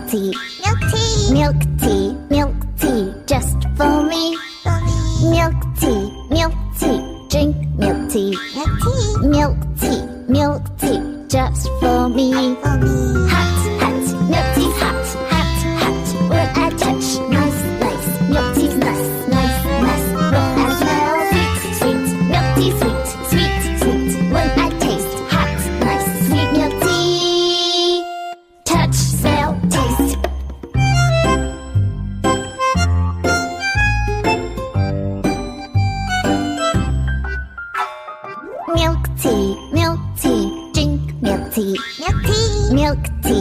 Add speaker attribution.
Speaker 1: tea, milk tea, milk tea, just for me. Milk tea, drink milk tea, milk tea, just for me. Hot, milk tea, hot, when I touch, nice, milk tea's nice, when I smell, sweet, milk tea, sweet, when I taste, hot, nice, sweet milk tea, touch, smell, taste. Milk tea, drink milk tea, milk tea,